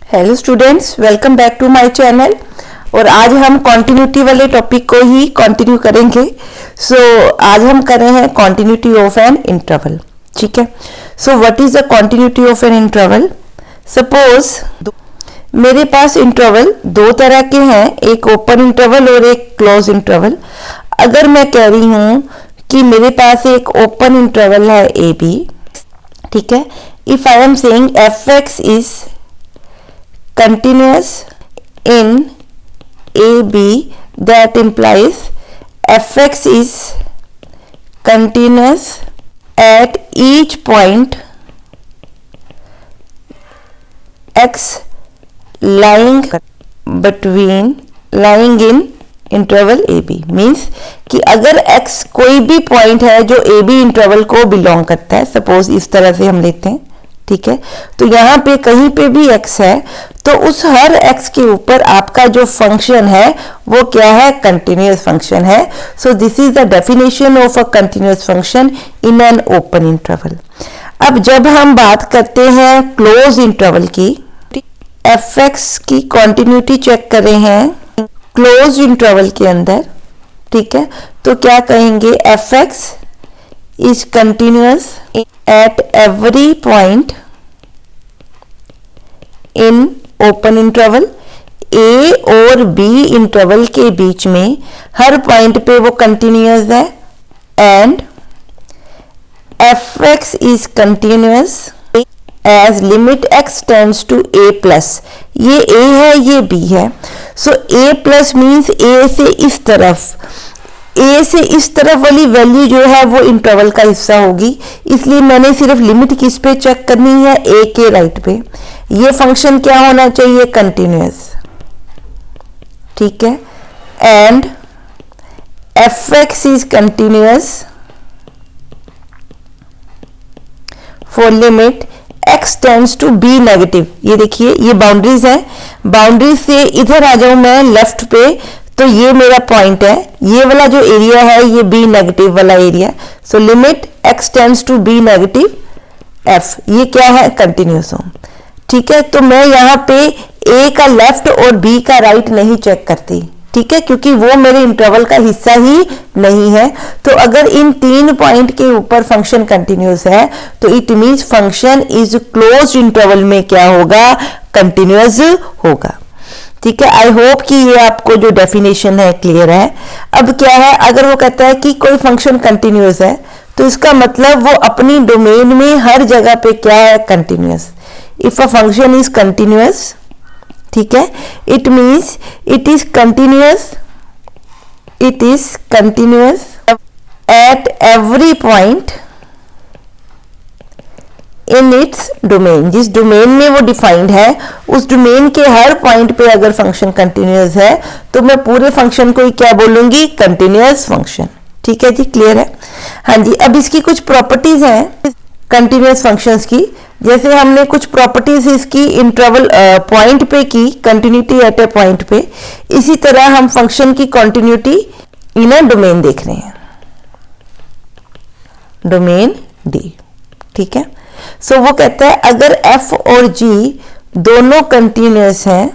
Hello students, welcome back to my channel. और आज हम कॉन्टिन्यूटी वाले टॉपिक को ही कंटिन्यू करेंगे। आज हम कर रहे हैं कॉन्टिन्यूटी ऑफ एन इंटरवल। ठीक है। What is the continuity of an interval? Suppose मेरे पास इंटरवल दो तरह के हैं, एक ओपन इंटरवल और एक क्लोज इंटरवल। अगर मैं कह रही हूं कि मेरे पास एक ओपन इंटरवल है ए बी, ठीक है, if I am saying F x is continuous in AB, that implies fx is continuous at each point x lying in interval AB। Means कि अगर x कोई भी पॉइंट है जो AB इंटरवल को बिलोंग करता है, सपोज इस तरह से हम लेते हैं, ठीक है, तो यहाँ पे कहीं पे भी x है तो उस हर x के ऊपर आपका जो फंक्शन है वो क्या है? कंटिन्यूअस फंक्शन है। So this is the definition of a continuous function in an open interval. अब जब हम बात करते हैं क्लोज इंटरवल की, fx की कॉन्टिन्यूटी चेक कर रहे हैं क्लोज इंटरवल के अंदर, ठीक है, तो क्या कहेंगे? fx is continuous at every point in open interval। A और B इंटरवल के बीच में हर पॉइंट पे वो कंटिन्यूअस है। And fx is continuous as limit x tends to a plus। ये a है, ये b है। सो a plus means a से इस तरफ, ए से इस तरफ वाली वैल्यू जो है वो इंटरवल का हिस्सा होगी, इसलिए मैंने सिर्फ लिमिट किस पे चेक करनी है? ए के राइट पे। ये फंक्शन क्या होना चाहिए? कंटिन्यूअस। ठीक है। And f x is continuous for limit x tends to b negative. ये देखिए, ये बाउंड्रीज है, बाउंड्रीज से इधर आ जाऊं मैं लेफ्ट पे, तो ये मेरा पॉइंट है, ये वाला जो एरिया है ये बी नेगेटिव वाला area. So limit x tends to b negative f, ये क्या है? कंटिन्यूअस हो। ठीक है। तो मैं यहाँ पे ए का लेफ्ट और बी का राइट नहीं चेक करती, ठीक है, क्योंकि वो मेरे इंटरवल का हिस्सा ही नहीं है। तो अगर इन तीन पॉइंट के ऊपर फंक्शन कंटिन्यूअस है तो it means function is closed interval में क्या होगा? कंटिन्यूअस होगा। ठीक है। आई होप कि ये आपको जो डेफिनेशन है क्लियर है। अब क्या है, अगर वो कहता है कि कोई फंक्शन कंटिन्यूअस है तो इसका मतलब वो अपनी डोमेन में हर जगह पे क्या है? Continuous. If a function is continuous, ठीक है, it means it is continuous at every point in its domain. जिस डोमेन में वो डिफाइंड है उस डोमेन के हर पॉइंट पे अगर फंक्शन कंटिन्यूअस है तो मैं पूरे फंक्शन को ही क्या बोलूंगी? Continuous function. ठीक है जी, क्लियर है? हाँ जी। अब इसकी कुछ प्रॉपर्टीज हैं कंटिन्यूअस फंक्शंस की। जैसे हमने कुछ प्रॉपर्टीज इसकी इंटरवल पॉइंट पे की, कंटिन्यूटी एट ए पॉइंट पे, इसी तरह हम फंक्शन की कंटिन्यूटी इन अ डोमेन देख रहे हैं, डोमेन डी। ठीक है। सो वो कहता है अगर f और g दोनों कंटिन्यूअस हैं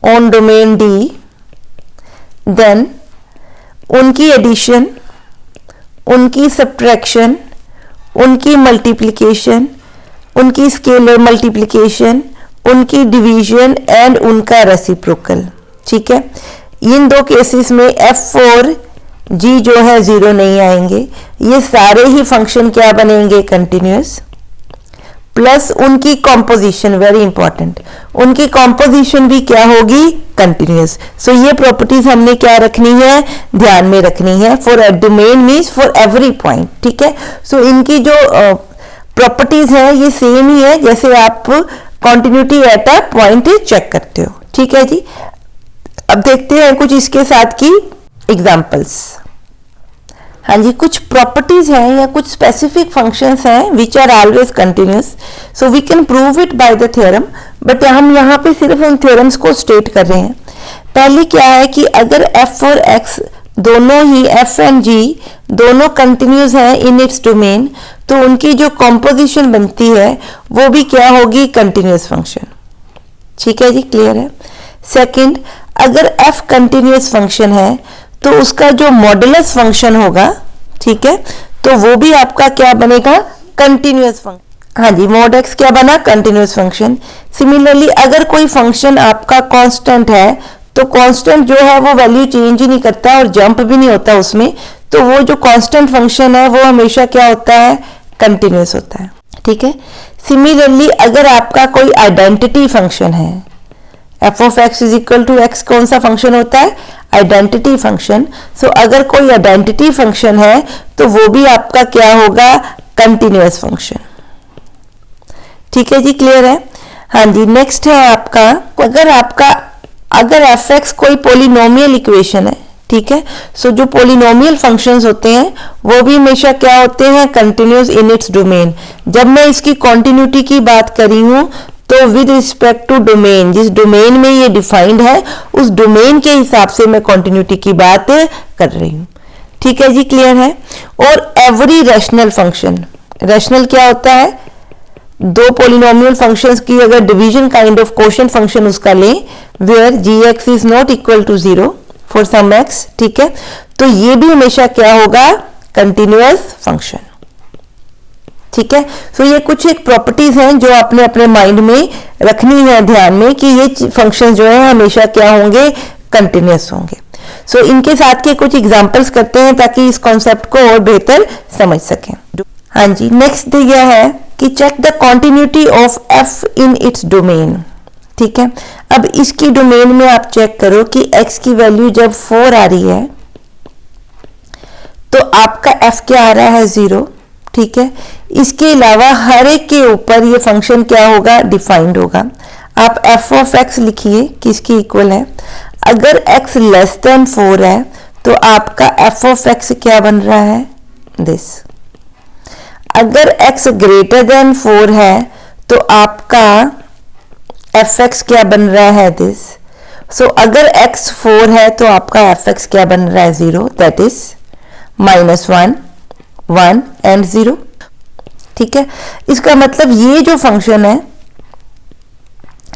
ऑन डोमेन d, देन उनकी एडिशन, उनकी सब्ट्रैक्शन, उनकी मल्टीप्लिकेशन, उनकी स्केलर मल्टीप्लिकेशन, उनकी डिवीजन एंड उनका रेसिप्रोकल। ठीक है। इन दो केसेस में f और g जो है जीरो नहीं आएंगे, ये सारे ही फंक्शन क्या बनेंगे? कंटिन्यूअस। प्लस उनकी कॉम्पोजिशन, वेरी इंपॉर्टेंट, उनकी कॉम्पोजिशन भी क्या होगी? कंटिन्यूअस। सो ये प्रॉपर्टीज हमने क्या रखनी है? ध्यान में रखनी है। For a domain means for every point. ठीक है। सो इनकी जो प्रॉपर्टीज है ये सेम ही है जैसे आप continuity at a point check करते हो। ठीक है जी। अब देखते हैं कुछ इसके साथ की एग्जाम्पल्स। हाँ जी, कुछ प्रॉपर्टीज हैं या कुछ स्पेसिफिक फंक्शंस हैं which are always continuous. So we can prove it by the theorem, but हम यहाँ पे सिर्फ उन थ्योरम्स को स्टेट कर रहे हैं। पहले क्या है कि अगर f और x दोनों ही f एंड g दोनों कंटिन्यूअस हैं इन इट्स डोमेन, तो उनकी जो कॉम्पोजिशन बनती है वो भी क्या होगी, कंटिन्यूस फंक्शन। ठीक है जी, क्लियर है। सेकंड, अगर f कंटिन्यूस फंक्शन है तो उसका जो मॉडुलस फंक्शन होगा, ठीक है, तो वो भी आपका क्या बनेगा, कंटिन्यूस फंक्शन। हाँ जी, मॉड x क्या बना, कंटिन्यूस फंक्शन। सिमिलरली अगर कोई फंक्शन आपका कांस्टेंट है तो कांस्टेंट जो है वो वैल्यू चेंज ही नहीं करता और जंप भी नहीं होता उसमें, तो वो जो कांस्टेंट फंक्शन है वो हमेशा क्या होता है, कंटिन्यूस होता है। ठीक है। सिमिलरली अगर आपका कोई आइडेंटिटी फंक्शन है, f of x is equal to x कौन सा फंक्शन होता है, आइडेंटिटी फंक्शन। सो अगर कोई आइडेंटिटी फंक्शन है तो वो भी आपका क्या होगा, कंटिन्यूस फंक्शन। ठीक है जी, क्लियर है। हाँ जी, नेक्स्ट है आपका, अगर एफ एक्स कोई पोलिनोमियल इक्वेशन है, ठीक है, सो जो पोलिनोमियल फंक्शंस होते हैं वो भी हमेशा क्या होते हैं, कंटिन्यूस इन इट्स डोमेन। जब मैं इसकी कॉन्टिन्यूटी की बात करी हूं तो विद रिस्पेक्ट टू डोमेन, जिस डोमेन में ये डिफाइंड है उस डोमेन के हिसाब से मैं कॉन्टिन्यूटी की बात कर रही हूं। ठीक है जी, क्लियर है। और एवरी रैशनल फंक्शन, रैशनल क्या होता है, दो पोलिनोमियल फंक्शंस की अगर division kind of quotient function उसका लें where g x is not equal to 0 for some x, ठीक है, तो ये भी हमेशा क्या होगा, कंटिन्यूअस फंक्शन। ठीक है। सो ये कुछ एक प्रॉपर्टीज हैं जो आपने अपने माइंड में रखनी है ध्यान में कि ये फंक्शन जो है हमेशा क्या होंगे, कंटिन्यूअस होंगे। सो इनके साथ के कुछ एग्जांपल्स करते हैं ताकि इस कॉन्सेप्ट को और बेहतर समझ सकें। हाँ जी, नेक्स्ट दिया है कि check the continuity of f in its domain. ठीक है, अब इसकी डोमेन में आप चेक करो कि x की वैल्यू जब 4 आ रही है तो आपका f क्या आ रहा है, 0। ठीक है, इसके अलावा हर एक के ऊपर ये फंक्शन क्या होगा, डिफाइंड होगा। आप f ऑफ x लिखिए किसकी इक्वल है, अगर x लेस देन 4 है तो आपका f ऑफ x क्या बन रहा है, दिस। अगर x ग्रेटर देन 4 है तो आपका एफ एक्स क्या बन रहा है, दिस। सो अगर x 4 है तो आपका एफ एक्स क्या बन रहा है, 0, दैट इज -1 1 एंड 0। ठीक है, इसका मतलब ये जो फंक्शन है,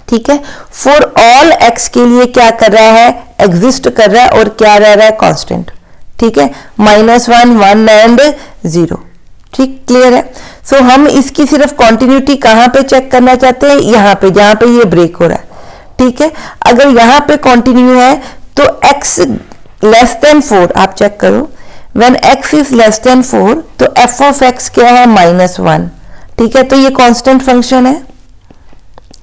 ठीक है, फॉर ऑल x के लिए क्या कर रहा है, एग्जिस्ट कर रहा है और क्या रह रहा है, कांस्टेंट। ठीक है, -1 1 एंड 0। ठीक, क्लियर है। सो हम इसकी सिर्फ कॉन्टिन्यूटी कहां पे चेक करना चाहते हैं, यहां पे जहां पे ये ब्रेक हो रहा है। ठीक है, अगर यहां पे कंटिन्यू है तो x लेस देन 4 आप चेक करो, when x is less than 4 तो f ऑफ x क्या है, -1। ठीक है, तो ये कांस्टेंट फंक्शन है।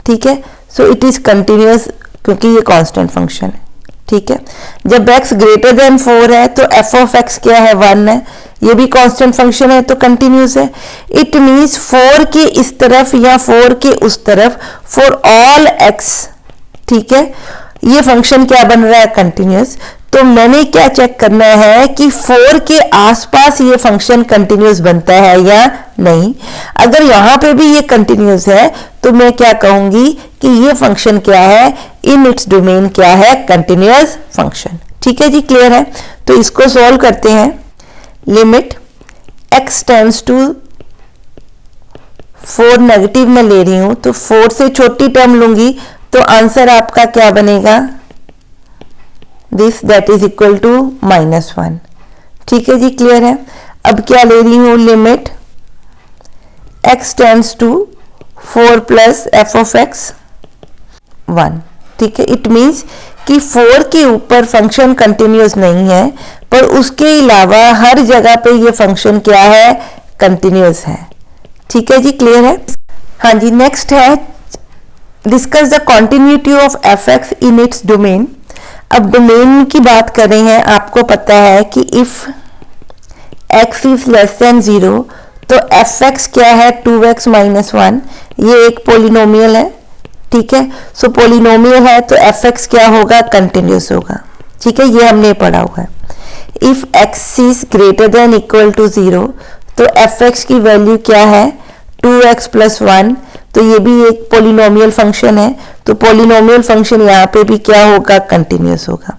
ठीक है, सो इट इज कंटिन्यूअस क्योंकि ये कांस्टेंट फंक्शन है। ठीक है, जब x ग्रेटर देन 4 है तो f ऑफ x क्या है, 1 है, ये भी कांस्टेंट फंक्शन है तो कंटिन्यूस है। इट मींस 4 के इस तरफ या 4 के उस तरफ फॉर ऑल x, ठीक है, ये फंक्शन क्या बन रहा है, कंटिन्यूस। तो मैंने क्या चेक करना है कि 4 के आसपास ये फंक्शन कंटिन्यूस बनता है या नहीं। अगर यहां पे भी ये कंटिन्यूस है तो मैं क्या कहूंगी कि ये फंक्शन क्या है, इन इट्स डोमेन क्या है, कंटिन्यूअस फंक्शन। ठीक है जी, क्लियर है। तो इसको सॉल्व करते हैं। Limit x tends to 4 negative में ले रही हूं तो 4 से छोटी टर्म लूंगी तो आंसर आपका क्या बनेगा, this, that is equal to -1। ठीक है जी, क्लियर है। अब क्या ले रही हूं, limit x tends to 4 plus f of x 1। ठीक है, इट मीन्स कि 4 के ऊपर फंक्शन कंटिन्यूस नहीं है पर उसके अलावा हर जगह पे ये फंक्शन क्या है, कंटिन्यूस है। ठीक है जी, क्लियर है। हाँ जी, नेक्स्ट है discuss the continuity of F x in its domain. अब डोमेन की बात कर रहे हैं, आपको पता है कि if x is less than 0 तो एफ एक्स क्या है, 2x - 1। ये एक पोलिनोमियल है। ठीक है, सो पोलिनोमियल है तो एफ एक्स क्या होगा, कंटिन्यूस होगा। ठीक है, ये हमने पढ़ा हुआ है। If x is greater than equal to 0 तो एफ एक्स की वैल्यू क्या है, 2x + 1। तो ये भी एक पोलिनोमियल फंक्शन है तो पोलिनोमियल फंक्शन यहाँ पे भी क्या होगा, कंटिन्यूस होगा।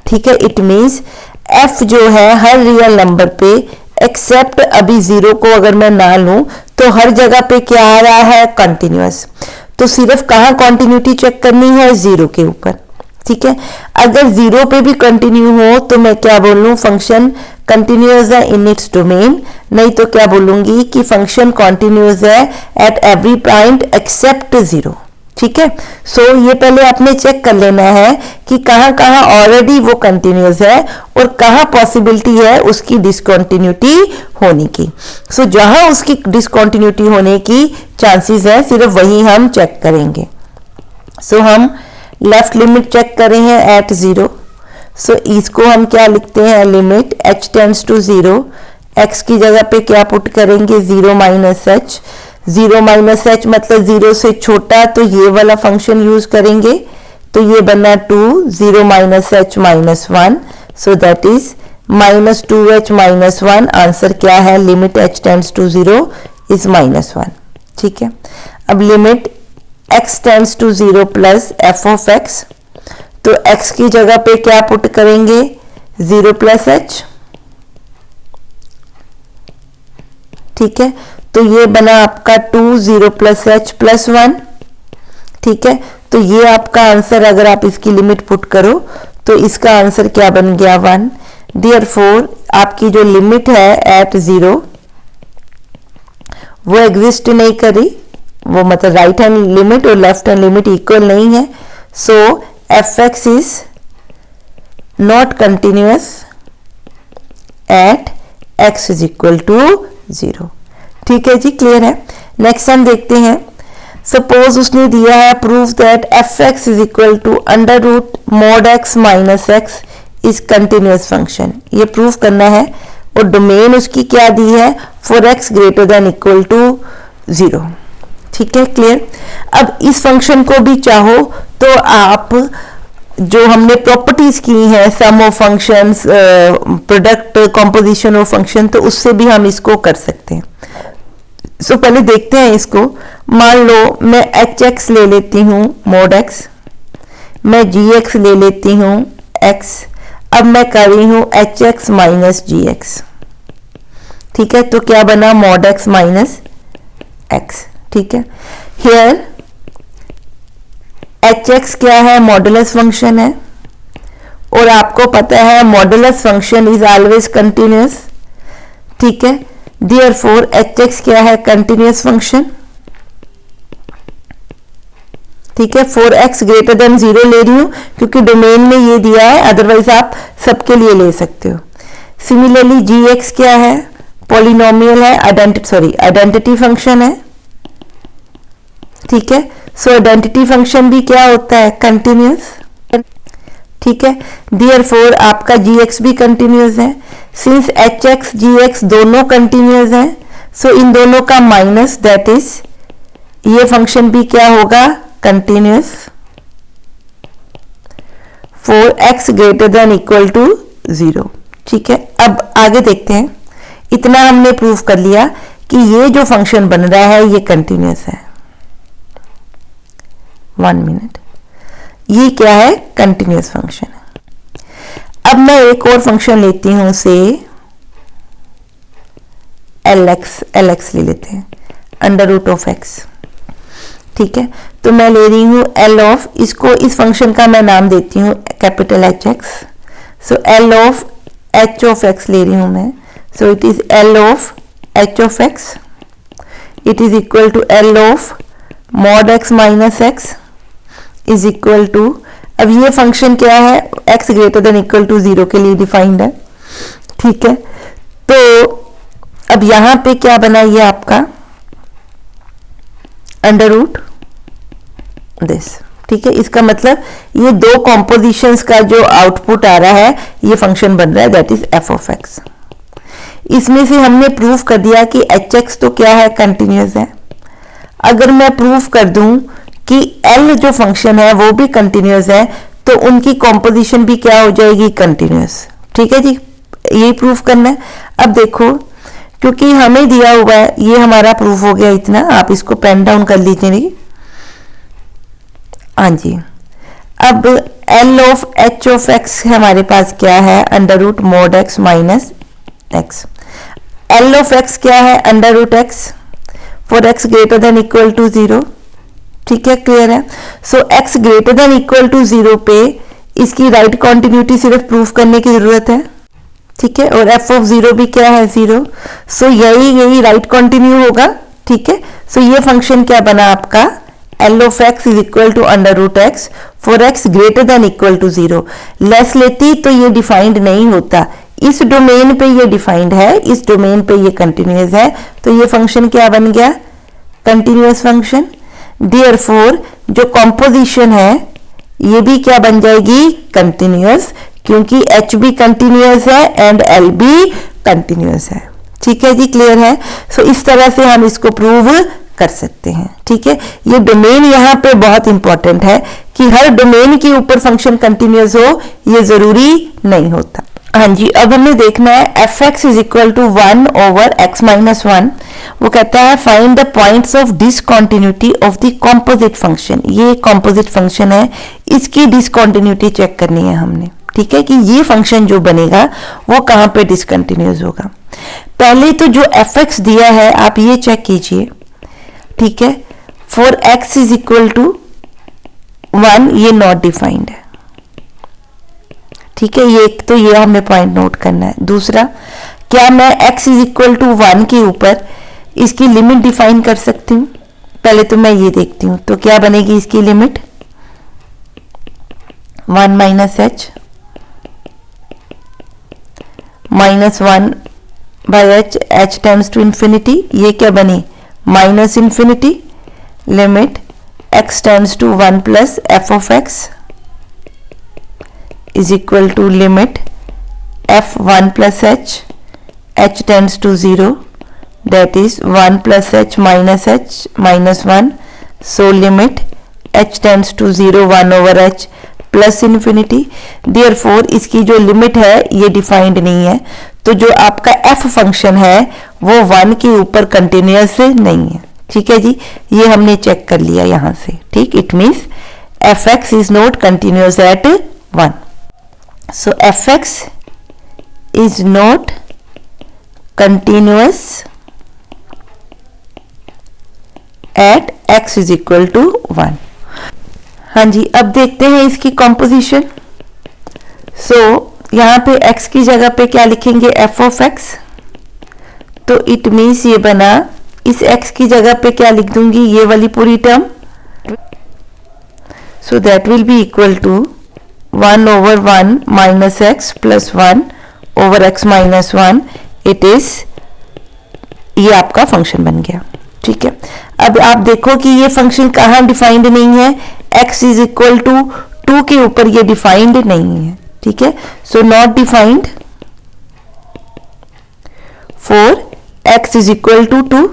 ठीक है, इट मीन्स f जो है हर रियल नंबर पे एक्सेप्ट अभी 0 को अगर मैं ना लूं तो हर जगह पे क्या आ रहा है, कंटिन्यूअस। तो सिर्फ कहाँ कॉन्टिन्यूटी चेक करनी है, 0 के ऊपर। ठीक है, अगर 0 पे भी कंटिन्यू हो तो मैं क्या बोलूं, फंक्शन कंटिन्यूअस है इन इट्स डोमेन, नहीं तो क्या बोलूंगी कि फंक्शन कंटिन्यूअस है एट एवरी पॉइंट एक्सेप्ट 0। ठीक है, सो ये पहले आपने चेक कर लेना है कि कहाँ कहाँ ऑलरेडी वो कंटिन्यूअस है और कहाँ पॉसिबिलिटी है उसकी डिसकंटिन्यूटी होने की। सो जहां उसकी डिसकंटिन्यूटी होने की चांसेस है सिर्फ वही हम चेक करेंगे। सो हम लेफ्ट लिमिट चेक कर रहे हैं एट 0। सो इसको हम क्या लिखते हैं, limit h tends to 0, x की जगह पे क्या पुट करेंगे, 0 माइनस एच। 0 माइनस एच मतलब 0 से छोटा, तो ये वाला फंक्शन यूज करेंगे, तो ये बना 2, 0 minus h minus 1, so that is minus 2h minus 1। Answer क्या है, limit h tends to 0 is minus 1। ठीक है, अब limit x tends to 0 plus f of x, तो x की जगह पे क्या पुट करेंगे, 0 प्लस एच। ठीक है, तो ये बना आपका 2, 0 प्लस एच प्लस 1। ठीक है, तो ये आपका आंसर, अगर आप इसकी लिमिट पुट करो तो इसका आंसर क्या बन गया, 1। देयरफॉर आपकी जो लिमिट है एट 0 वो एग्जिस्ट नहीं करी, वो मतलब राइट हैंड लिमिट और लेफ्ट हैंड लिमिट इक्वल नहीं है। So f x is not continuous at x is equal to 0। ठीक है जी, क्लियर है। नेक्स्ट हम देखते हैं, सपोज उसने दिया है prove that f x is equal to under root mod x minus x is continuous function. ये प्रूव करना है और डोमेन उसकी क्या दी है, for x greater than equal to 0। ठीक है, क्लियर। अब इस फंक्शन को भी चाहो तो आप जो हमने प्रॉपर्टीज की हैं, some of functions, product, composition of function, तो उससे भी हम इसको कर सकते हैं। सो पहले देखते हैं इसको। मान लो मैं एच एक्स ले लेती हूँ मॉड एक्स, मैं जी एक्स ले लेती हूँ एक्स, अब मैं कर रही हूँ एच एक्स माइनस जी एक्स। ठीक है, तो क्या बना, मॉड एक्स माइनस एक्स। ठीक है, हियर एच एक्स क्या है, मॉडुलस फंक्शन है, और आपको पता है modulus function is always continuous. ठीक है, देयरफॉर एच एक्स क्या है, कंटिन्यूअस फंक्शन। ठीक है, फॉर एक्स ग्रेटर देन 0 ले रही हूं क्योंकि डोमेन में ये दिया है, अदरवाइज आप सबके लिए ले सकते हो। सिमिलरली जी एक्स क्या है, पॉलिनोमियल है, आइडेंटिटी फंक्शन है। ठीक है, सो आइडेंटिटी फंक्शन भी क्या होता है, कंटिन्यूअस। ठीक है, देयरफॉर आपका जी एक्स भी कंटिन्यूअस है। Since h x g x दोनों कंटिन्यूअस है, सो इन दोनों का माइनस, दैट इज ये फंक्शन भी क्या होगा, continuous for x greater than equal to 0। ठीक है, अब आगे देखते हैं। इतना हमने प्रूव कर लिया कि ये जो फंक्शन बन रहा है ये कंटिन्यूअस है। 1 मिनट, ये क्या है, कंटिन्यूअस फंक्शन है। अब मैं एक और फंक्शन लेती हूं, से एल एक्स ले लेते हैं, अंडर रूट ऑफ एक्स। ठीक है, तो मैं ले रही हूं एल ऑफ, इसको, इस फंक्शन का मैं नाम देती हूं capital h x. So l of h of x ले रही हूं मैं, so it is l of h of x, it is equal to l of mod x minus x is equal to, अब ये फंक्शन क्या है, x greater than equal to 0 के लिए डिफाइंड है। ठीक है, तो अब यहां पे क्या बना, ये आपका अंडर रूट दिस। ठीक है, इसका मतलब ये दो कॉम्पोजिशंस का जो आउटपुट आ रहा है ये फंक्शन बन रहा है, that is F of x. इसमें से हमने प्रूव कर दिया कि एच एक्स तो क्या है, कंटिन्यूअस है। अगर मैं प्रूव कर दूं कि L जो फंक्शन है वो भी कंटिन्यूअस है, तो उनकी कॉम्पोजिशन भी क्या हो जाएगी, कंटिन्यूअस। ठीक है जी, यही प्रूफ करना है। अब देखो, क्योंकि हमें दिया हुआ है, ये हमारा प्रूफ हो गया इतना, आप इसको पेन डाउन कर लीजिए। हाँ जी, अब L of H of X हमारे पास क्या है, under root mod x minus x. L of x क्या है, under root x for x greater than equal to 0। ठीक है, क्लियर है। So x greater than equal to 0 पे इसकी राइट कॉन्टिन्यूटी सिर्फ प्रूफ करने की जरूरत है। ठीक है, और एफ ऑफ 0 भी क्या है, 0। सो यही राइट कॉन्टिन्यू होगा। ठीक है, सो ये फंक्शन क्या बना आपका, l of x is equal to under root x for x greater than equal to 0। लेस लेती तो ये डिफाइंड नहीं होता, इस डोमेन पे ये डिफाइंड है, इस डोमेन पे ये कंटिन्यूअस है, तो ये फंक्शन क्या बन गया, कंटिन्यूअस फंक्शन। देयरफॉर जो कॉम्पोजिशन है ये भी क्या बन जाएगी, कंटिन्यूअस, क्योंकि एच भी कंटिन्यूअस है एंड एल भी कंटिन्यूअस है। ठीक है जी, क्लियर है। सो इस तरह से हम इसको प्रूव कर सकते हैं। ठीक है, ये डोमेन यहाँ पे बहुत इंपॉर्टेंट है कि हर डोमेन के ऊपर फंक्शन कंटिन्यूअस हो, ये जरूरी नहीं होता। हाँ जी, अब हमें देखना है f x is equal to 1 over x minus 1। वो कहता है find the points of discontinuity of the composite function. ये कॉम्पोजिट फंक्शन है, इसकी डिसकॉन्टिन्यूटी चेक करनी है हमने। ठीक है, कि ये फंक्शन जो बनेगा वो कहाँ पे डिसकंटिन्यूअस होगा। पहले तो जो एफ एक्स दिया है आप ये चेक कीजिए। ठीक है, for x is equal to 1 ये नॉट डिफाइंड है। ठीक है, ये एक तो ये हमें पॉइंट नोट करना है। दूसरा, क्या मैं x इज इक्वल टू 1 के ऊपर इसकी लिमिट डिफाइन कर सकती हूँ, पहले तो मैं ये देखती हूँ। तो क्या बनेगी इसकी limit, 1 minus h minus 1 by h, h tends to infinity, ये क्या बनी minus infinity, limit x tends to 1 plus f of x is equal to limit f1 plus h, h tends to 0, that is 1 plus h minus 1, so limit h tends to 0 1 over h plus infinity। therefore इसकी जो limit है ये defined नहीं है, तो जो आपका f function है वो 1 के ऊपर कंटिन्यूअस नहीं है। ठीक है जी, ये हमने चेक कर लिया यहाँ से। ठीक, it means F x is not continuous eight 1। So fx is not continuous at x is equal to 1। हाँ जी, अब देखते हैं इसकी कॉम्पोजिशन। सो यहाँ पे x की जगह पे क्या लिखेंगे, f ऑफ x, तो इट मीन्स ये बना, इस x की जगह पे क्या लिख दूंगी, ये वाली पूरी term, so that will be equal to 1 over 1 minus x plus 1 over x minus 1, it is, ये आपका फंक्शन बन गया। ठीक है, अब आप देखो कि ये फंक्शन कहाँ डिफाइंड नहीं है, x इज इक्वल टू 2 के ऊपर ये डिफाइंड नहीं है। ठीक है, so not defined for x is equal to 2।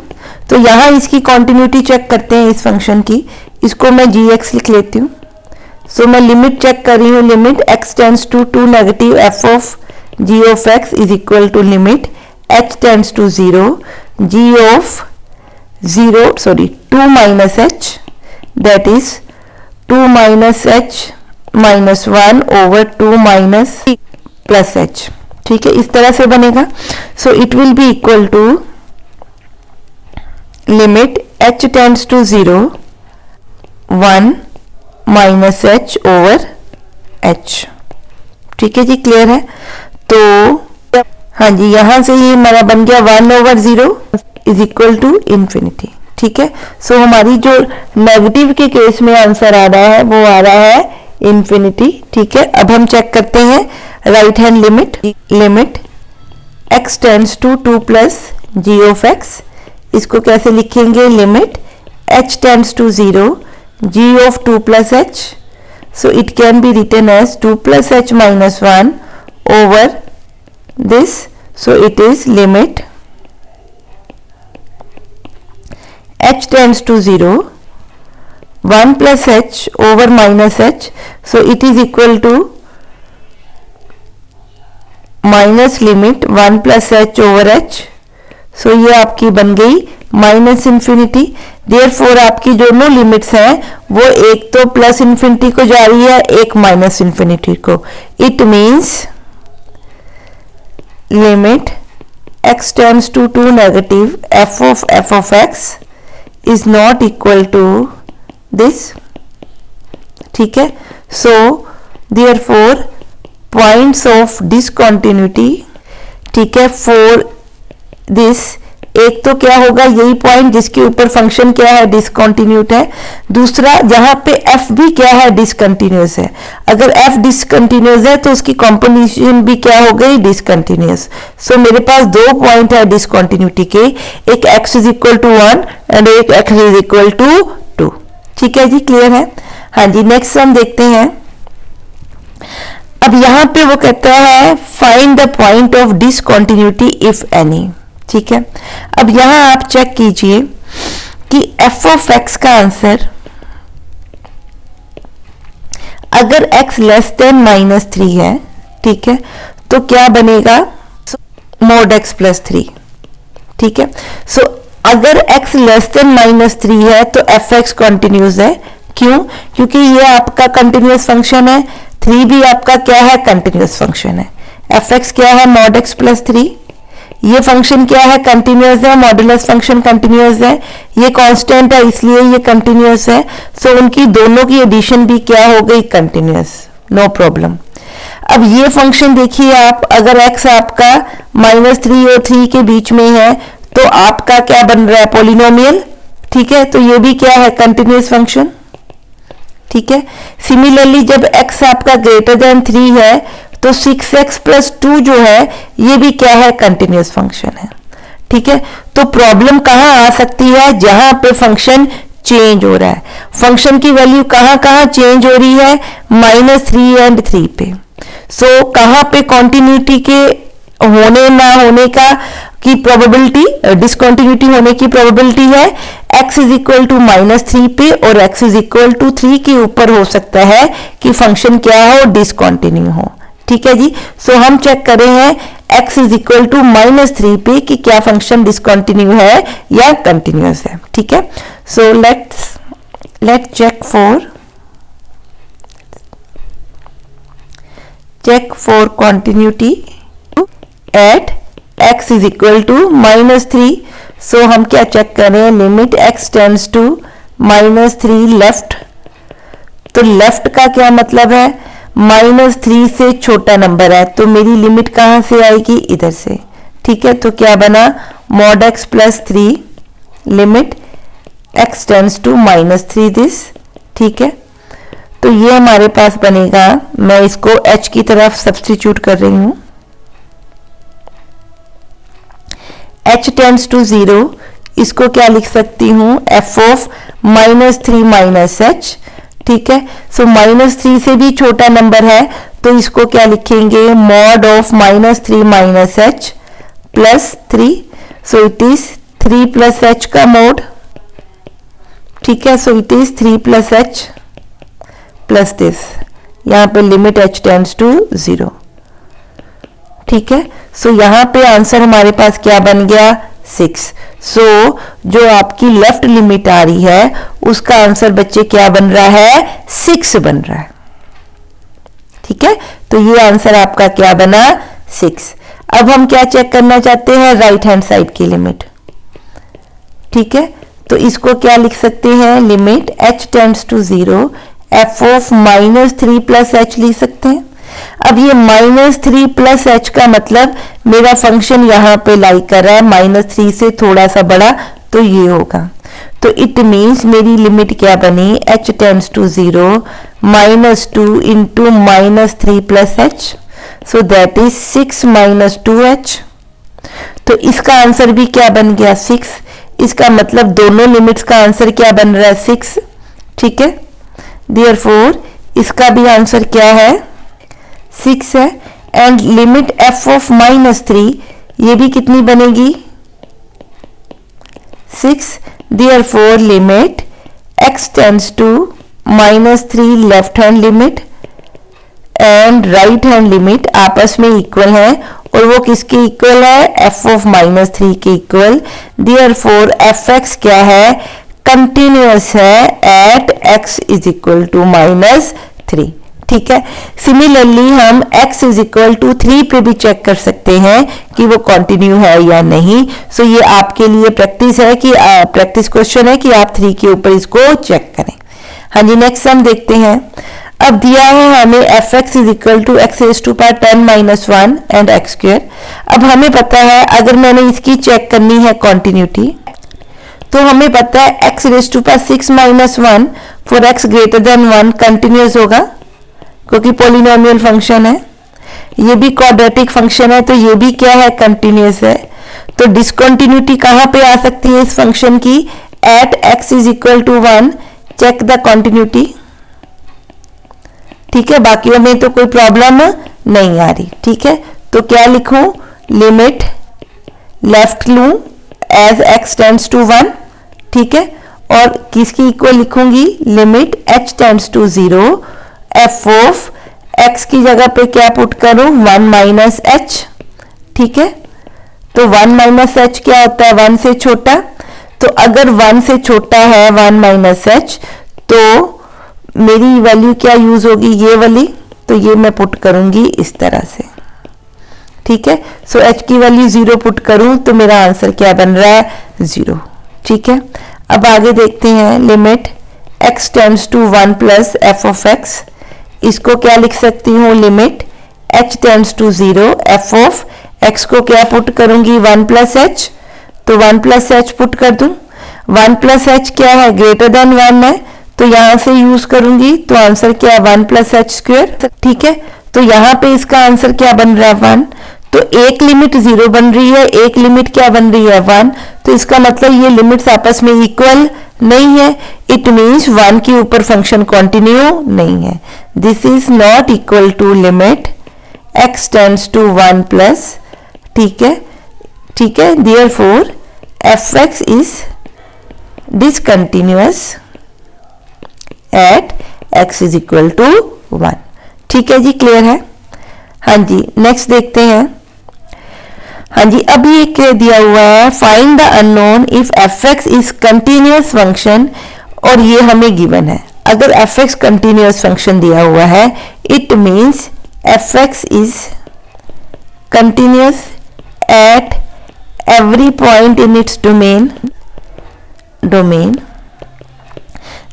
तो यहां इसकी कॉन्टिन्यूटी चेक करते हैं इस फंक्शन की, इसको मैं gx लिख लेती हूँ। सो मैं लिमिट चेक कर रही हूँ, limit x tends to 2 negative f of g of x is equal to limit h tends to 0 g of 2 minus h, that is 2 minus h minus 1 over 2 minus plus h। ठीक है, इस तरह से बनेगा। So it will be equal to limit h tends to 0 1 minus h over h. ठीक है जी, clear है। तो हाँ जी, यहां से ये हमारा बन गया 1 over 0 is equal to infinity. ठीक है, सो हमारी जो नेगेटिव के केस में आंसर आ रहा है वो आ रहा है इंफिनिटी। ठीक है, अब हम चेक करते हैं right hand limit, limit x tends to 2 plus g of x, इसको कैसे लिखेंगे, limit h tends to 0 g of 2 plus h, so it can be written as 2 plus h minus 1 over this, so it is limit h tends to 0 1 plus h over minus h, so it is equal to minus limit 1 plus h over h, so ये आपकी बन गई minus infinity. Therefore आपकी दोनों limits हैं वो एक तो प्लस इंफिनिटी को जा रही है, एक माइनस इंफिनिटी को। It means limit x tends to 2 negative, f of x is not equal to this. ठीक है, so therefore points of discontinuity, ठीक है, for this, एक तो क्या होगा, यही पॉइंट जिसके ऊपर फंक्शन क्या है, डिसकंटिन्यूट है. दूसरा जहां पे f भी क्या है, डिसकंटिन्यूस है. अगर f डिसकंटिन्यूस है तो उसकी कॉम्बिनेशन भी क्या हो गई, डिसकंटिन्यूस. सो मेरे पास दो पॉइंट है डिसकंटिन्यूटी के, एक x is equal to 1 and एक x इज इक्वल टू 2. ठीक है जी, क्लियर है. हाँ जी, नेक्स्ट हम देखते हैं. अब यहां पे वो कहता है find the point of discontinuity if any. ठीक है, अब यहां आप चेक कीजिए कि f ऑफ x का आंसर अगर x लेस देन -3 है, ठीक है, तो क्या बनेगा, mod x प्लस 3. ठीक है, सो अगर x लेस देन -3 है तो fx कंटिन्यूस है. क्यों? क्योंकि ये आपका कंटिन्यूस फंक्शन है, 3 भी आपका क्या है, कंटिन्यूस फंक्शन है. fx क्या है, mod x प्लस 3. ये फंक्शन क्या है, कंटिन्यूस है, मॉडुलस फंक्शन कंटिन्यूस है, ये कांस्टेंट है इसलिए ये कंटिन्यूस है. सो उनकी दोनों की एडिशन भी क्या हो गई, कंटिन्यूस, नो प्रॉब्लम. अब ये फंक्शन देखिए आप, अगर x आपका -3 और 3 के बीच में है तो आपका क्या बन रहा है, पॉलिनोमियल. ठीक है, तो ये भी क्या है, कंटिन्यूस फंक्शन. ठीक है, सिमिलरली जब x आपका ग्रेटर देन 3 है तो 6x प्लस 2 जो है ये भी क्या है, कंटिन्यूस फंक्शन है. ठीक है, तो प्रॉब्लम कहां आ सकती है, जहां पे फंक्शन चेंज हो रहा है. फंक्शन की वैल्यू कहां कहां चेंज हो रही है, -3 एंड 3 पे. सो कहां पे कॉन्टिन्यूटी के होने ना होने का की प्रोबेबिलिटी, डिसकंटिन्यूटी होने की प्रोबेबिलिटी है, x इज इक्वल टू -3 पे और x इज इक्वल टू 3 के ऊपर हो सकता है कि फंक्शन क्या हो, डिसकंटिन्यू हो. ठीक है जी, सो हम चेक कर रहे हैं x इज इक्वल टू -3 पे कि क्या फंक्शन डिसकंटिन्यू है या कंटिन्यूस है. ठीक है, so let's check for continuity at x is equal to -3. So हम क्या चेक कर रहे हैं, limit x tends to -3 left. तो लेफ्ट का क्या मतलब है, -3 से छोटा नंबर है, तो मेरी लिमिट कहां से आएगी, इधर से. ठीक है, तो क्या बना, mod x plus 3 limit x tends to -3 this. ठीक है, तो ये हमारे पास बनेगा, मैं इसको h की तरफ सब्स्टिट्यूट कर रही हूं, h टेंड्स टू 0, इसको क्या लिख सकती हूं, f ऑफ -3 माइनस h. ठीक है, सो -3 से भी छोटा नंबर है तो इसको क्या लिखेंगे, mod of -3 minus h plus 3. So it is 3 plus h का मोड. ठीक है, सो it is 3 plus h plus this, यहां पे लिमिट h टेंड्स टू 0. ठीक है, सो यहां पे आंसर हमारे पास क्या बन गया, 6. सो जो आपकी लेफ्ट लिमिट आ रही है उसका आंसर बच्चे क्या बन रहा है, 6 बन रहा है. ठीक है, तो ये आंसर आपका क्या बना, 6. अब हम क्या चेक करना चाहते हैं, राइट हैंड साइड की लिमिट. ठीक है, तो इसको क्या लिख सकते हैं, limit h tends to 0 f of -3 plus h लिख सकते हैं. अब ये -3 प्लस h का मतलब मेरा फंक्शन यहाँ पे लाई कर रहा है -3 से थोड़ा सा बड़ा, तो ये होगा. तो इट मीन्स मेरी लिमिट क्या बनी, h tends to 0 -2 into -3 plus h, so that is 6 - 2h. तो इसका आंसर भी क्या बन गया, 6. इसका मतलब दोनों लिमिट्स का आंसर क्या बन रहा है, 6. ठीक है, देयरफॉर इसका भी आंसर क्या है, 6 है. एंड लिमिट f ऑफ -3 ये भी कितनी बनेगी, 6. Therefore limit x tends to -3 left hand limit and right hand limit आपस में इक्वल है, और वो किसके इक्वल है, f ऑफ -3 के इक्वल. देयरफॉर fx क्या है, कंटिन्यूअस है at x is equal to -3. ठीक है। सिमिलरली हम x इज इक्वल टू 3 पे भी चेक कर सकते हैं कि वो कंटिन्यू है या नहीं। सो ये आपके लिए प्रैक्टिस है कि प्रैक्टिस क्वेश्चन है कि आप 3 के ऊपर इसको चेक करें। हाँ जी, नेक्स्ट हम देखते हैं। अब दिया है हमें f x is equal to x raise to power 10 minus 1 and x square. अब हमें पता है अगर मैंने इसकी चेक करनी है कॉन्टिन्यूटी, तो हमें पता है x raise to power 6 minus 1 for x greater than 1 continuous होगा क्योंकि पॉलिनोमियल फंक्शन है। ये भी क्वाड्रेटिक फंक्शन है तो ये भी क्या है, कंटिन्यूस है। तो डिसकंटिन्यूटी कहां पे आ सकती है इस फंक्शन की, at x is equal to 1 check the continuity. ठीक है, बाकियों में तो कोई प्रॉब्लम नहीं आ रही। ठीक है, तो क्या लिखूं, लिमिट लेफ्ट लूं एज एक्स टेंड्स टू 1। ठीक है, और किसकी इक्वल लिखूंगी, limit h tends to 0 f of x की जगह पे क्या पुट करूं, 1 माइनस एच। ठीक है, तो 1 माइनस एच क्या होता है, 1 से छोटा। तो अगर 1 से छोटा है 1 माइनस एच, तो मेरी वैल्यू क्या यूज होगी, ये वाली। तो ये मैं पुट करूंगी इस तरह से। ठीक है, सो एच की वैल्यू 0 पुट करूं तो मेरा आंसर क्या बन रहा है, 0। ठीक है, अब आगे देखते हैं। Limit x tends to 1 plus f of x, इसको क्या लिख सकती हूँ, limit h tends to 0 f of x को क्या पुट करूंगी, 1 प्लस एच। तो 1 प्लस एच पुट कर दूं। 1 प्लस एच क्या है, ग्रेटर देन 1 है, तो यहां से यूज करूंगी तो आंसर क्या है, 1 प्लस एच स्क्वायर। ठीक है, तो यहां पे इसका आंसर क्या बन रहा है, 1। तो एक लिमिट 0 बन रही है, एक लिमिट क्या बन रही है, 1। तो इसका मतलब ये लिमिट्स आपस में इक्वल नहीं है। इट मीन्स 1 के ऊपर फंक्शन कंटिन्यू नहीं है। This is not equal to limit x tends to 1 plus. ठीक है, ठीक है, therefore f x is discontinuous at x is equal to 1। ठीक है जी, क्लियर है। हाँ जी, नेक्स्ट देखते हैं। हाँ जी, अभी एक दिया हुआ है, find the unknown if F x is continuous function, और ये हमें गिवन है। अगर एफ एक्स कंटिन्यूअस फंक्शन दिया हुआ है, it means F x is continuous at every point in its domain.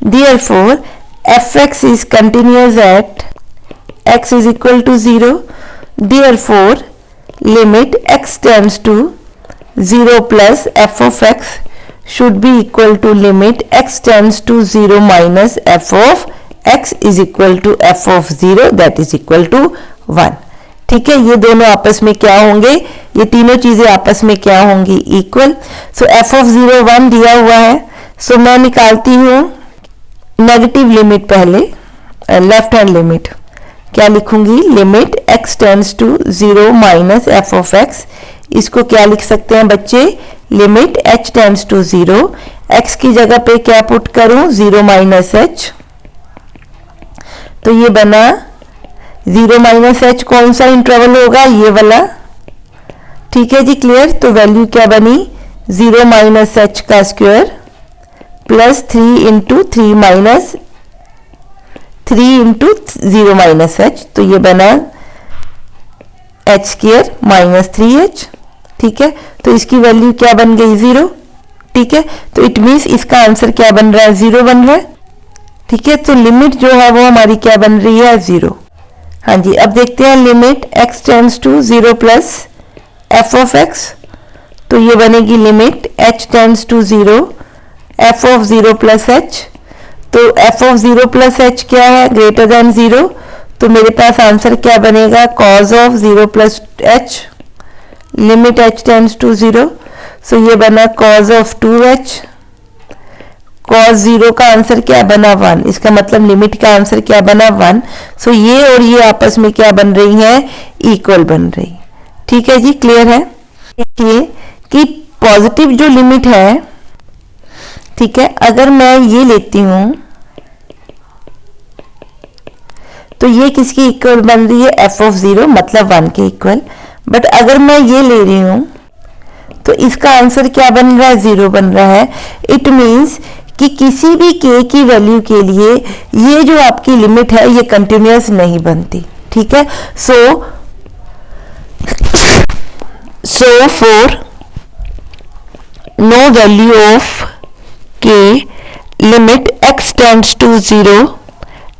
Therefore, fx is continuous at x is equal to 0. Therefore, limit x tends to 0 plus f of x should be equal to limit x tends to 0 minus f of x is equal to f of 0 that is equal to 1. ठीक है, ये दोनों आपस में क्या होंगे, ये तीनों चीजें आपस में क्या होंगी, इक्वल। सो f of 0 1 दिया हुआ है। सो मैं निकालती हूँ नेगेटिव लिमिट, पहले लेफ्ट हैंड लिमिट क्या लिखूंगी, limit x tends to 0 minus f of x. इसको क्या लिख सकते हैं बच्चे, limit h tends to 0, x की जगह पे क्या पुट करूं, 0 माइनस एच। तो ये बना 0 माइनस एच, कौन सा इंटरवल होगा, ये वाला। ठीक है जी, क्लियर। तो वैल्यू क्या बनी, 0 माइनस एच का square plus 3 into 3 minus 3 into 0 minus H. तो ये बना एच स्क्वायर माइनस 3h। ठीक है, तो इसकी वैल्यू क्या बन गई, 0। ठीक है, तो इट मीन्स इसका आंसर क्या बन रहा है, 0 बन रहा है। ठीक है, तो लिमिट जो है वो हमारी क्या बन रही है, 0। हाँ जी, अब देखते हैं limit x tends to 0 plus f of x. तो ये बनेगी limit h tends to 0 f of 0 plus h. तो एफ ऑफ 0 प्लस एच क्या है, ग्रेटर देन 0। तो मेरे पास आंसर क्या बनेगा, cos of 0 plus h, limit h tends to 0। So ये बना कॉज ऑफ 2h। कॉस 0 का आंसर क्या बना, 1। इसका मतलब लिमिट का आंसर क्या बना, 1। सो ये और ये आपस में क्या बन रही है, इक्वल बन रही। ठीक है जी, क्लियर है। देखिए कि पॉजिटिव जो लिमिट है, ठीक है, अगर मैं ये लेती हूं तो ये किसकी इक्वल बन रही है, एफ ऑफ 0, मतलब 1 के इक्वल। बट अगर मैं ये ले रही हूं तो इसका आंसर क्या बन रहा है, 0 बन रहा है। इट मीन्स कि किसी भी k की वैल्यू के लिए ये जो आपकी लिमिट है ये कंटिन्यूस नहीं बनती, ठीक है। So for no value of k limit x tends to 0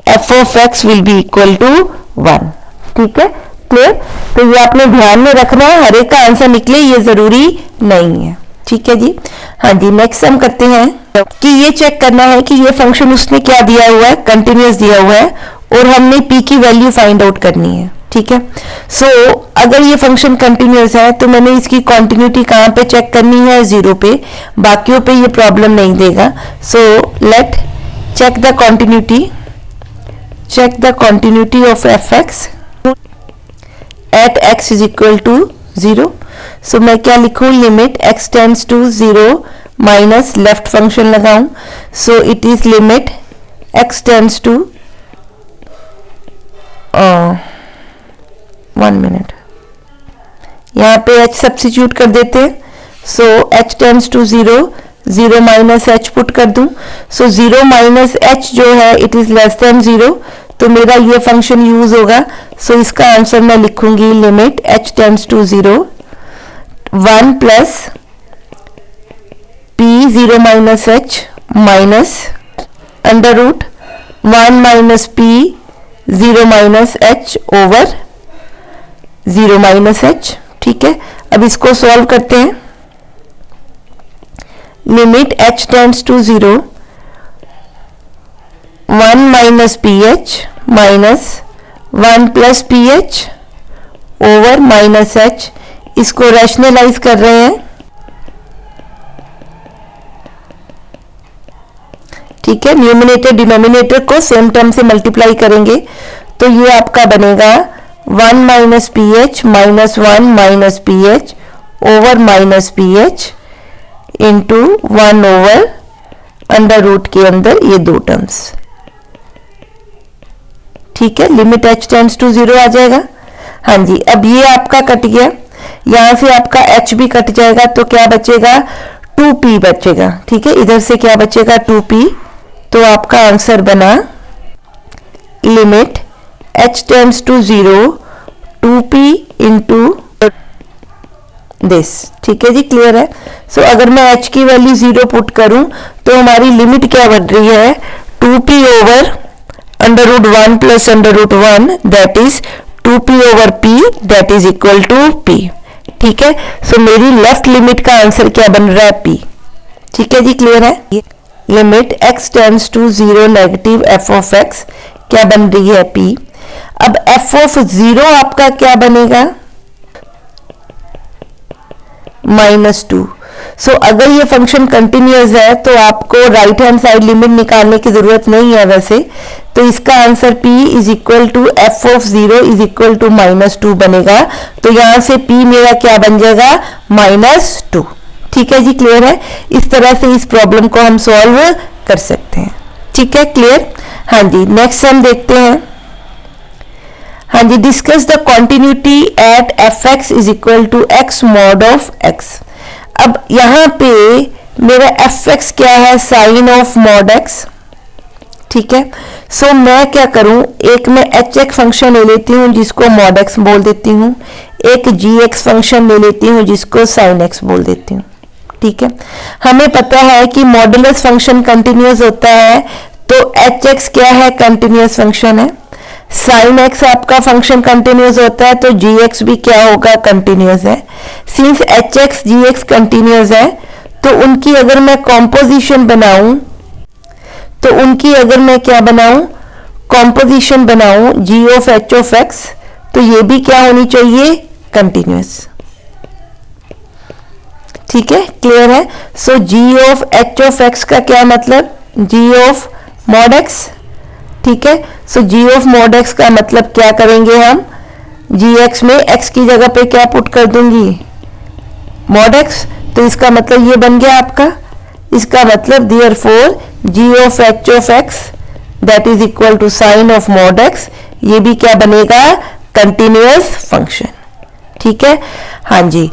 f of x will be equal to 1, ठीक है, क्लियर। तो ये आपने ध्यान में रखना है, हर एक का आंसर निकले ये जरूरी नहीं है, ठीक है जी। हाँ जी, नेक्स्ट हम करते हैं कि ये चेक करना है कि ये फंक्शन उसने क्या दिया हुआ है, कंटिन्यूस दिया हुआ है, और हमने p की वैल्यू फाइंड आउट करनी है, ठीक है। सो अगर ये फंक्शन कंटिन्यूस है तो मैंने इसकी कॉन्टिन्यूटी कहाँ पे चेक करनी है, 0 पे, बाकियों पे ये प्रॉब्लम नहीं देगा। So let check the continuity of fx at x is equal to 0। So मैं क्या लिखूं, limit x tends to 0 minus left function लगाऊं, so it is limit x tends to 1 minute, यहाँ पे h सब्स्टिट्यूट कर देते हैं। So h tends to 0, 0 minus h put कर दूं, सो 0 माइनस h जो है इट इज लेस देन 0, तो मेरा ये फंक्शन यूज होगा। सो इसका आंसर मैं लिखूंगी limit h tends to 0 1 plus p 0 minus h minus under root 1 minus p 0 minus h over 0 minus h, ठीक है। अब इसको सॉल्व करते हैं। Limit h tends to 0 1 minus p h minus 1 plus p h over minus h, इसको rationalise कर रहे हैं, ठीक है। न्यूमरेटर डिनोमिनेटर को सेम टर्म से मल्टीप्लाई करेंगे तो ये आपका बनेगा 1 minus p h minus 1 minus p h over minus p h into 1 over under root के अंदर ये दो टर्म्स, ठीक है। लिमिट h टेंड्स टू 0 आ जाएगा। हाँ जी, अब ये आपका कट गया, यहां से आपका h भी कट जाएगा, तो क्या बचेगा, 2p बचेगा, ठीक है। इधर से क्या बचेगा, 2p, तो आपका आंसर बना limit h tends to 0 2p into this, ठीक है जी, क्लियर है। सो अगर मैं h की वैल्यू 0 पुट करूं तो हमारी लिमिट क्या बन रही है, 2p over under root 1 plus under root 1 that is 2p over p that is equal to p, ठीक है। सो मेरी लेफ्ट लिमिट का आंसर क्या बन रहा है, p, ठीक है जी, क्लियर है। Limit x tends to 0 negative f of x क्या बन रही है, p। अब f ऑफ 0 आपका क्या बनेगा, -2। सो अगर ये फंक्शन कंटिन्यूअस है तो आपको राइट हैंड साइड लिमिट निकालने की जरूरत नहीं है वैसे, तो इसका answer p is equal to f of 0 is equal to -2 बनेगा। तो यहां से p मेरा क्या बन जाएगा, -2, ठीक है जी, क्लियर है। इस तरह से इस प्रॉब्लम को हम सॉल्व कर सकते हैं, ठीक है, क्लियर। हाँ जी, नेक्स्ट हम देखते हैं। हाँ जी, discuss the continuity at fx is equal to x mod of x। अब यहाँ पे मेरा fx क्या है, साइन ऑफ मॉड x, ठीक है। सो मैं क्या करूं, एक मैं hx फंक्शन ले लेती हूं जिसको मॉड x बोल देती हूं, एक gx फंक्शन ले लेती हूं जिसको sin x बोल देती हूं, ठीक है। हमें पता है कि मॉडुलस फंक्शन कंटिन्यूअस होता है, तो hx क्या है, कंटिन्यूअस फंक्शन है। sin x आपका फंक्शन कंटिन्यूअस होता है, तो gx भी क्या होगा, कंटिन्यूअस है। सिंस hx gx कंटिन्यूअस है, तो उनकी अगर मैं कॉम्पोजिशन बनाऊं, तो उनकी अगर मैं क्या बनाऊं, कॉम्पोजिशन बनाऊं g of h of x, तो ये भी क्या होनी चाहिए, कंटिन्यूअस, ठीक है, क्लियर है। सो g of h of x का क्या मतलब, g ऑफ मॉड x, ठीक है। सो g ऑफ मॉड x का मतलब क्या करेंगे हम, gx में x की जगह पे क्या पुट कर दूंगी, मॉड x, तो इसका मतलब ये बन गया आपका, इसका मतलब therefore g of h of x that is equal to sine of mod x, ये भी क्या बनेगा, कंटिन्यूअस फंक्शन, ठीक है। हाँ जी,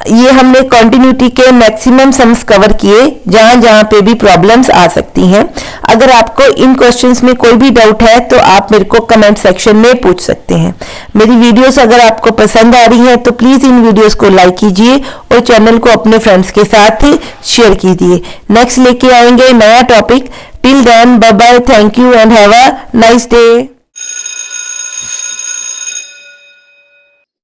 ये हमने कॉन्टिन्यूटी के मैक्सिमम सम्स कवर किए जहां जहां पे भी प्रॉब्लम्स आ सकती हैं। अगर आपको इन क्वेश्चंस में कोई भी डाउट है तो आप मेरे को कमेंट सेक्शन में पूछ सकते हैं। मेरी वीडियोस अगर आपको पसंद आ रही है तो प्लीज इन वीडियोस को लाइक कीजिए और चैनल को अपने फ्रेंड्स के साथ शेयर कीजिए। नेक्स्ट लेके आएंगे नया topic. Till then bye bye, thank you and have a nice day.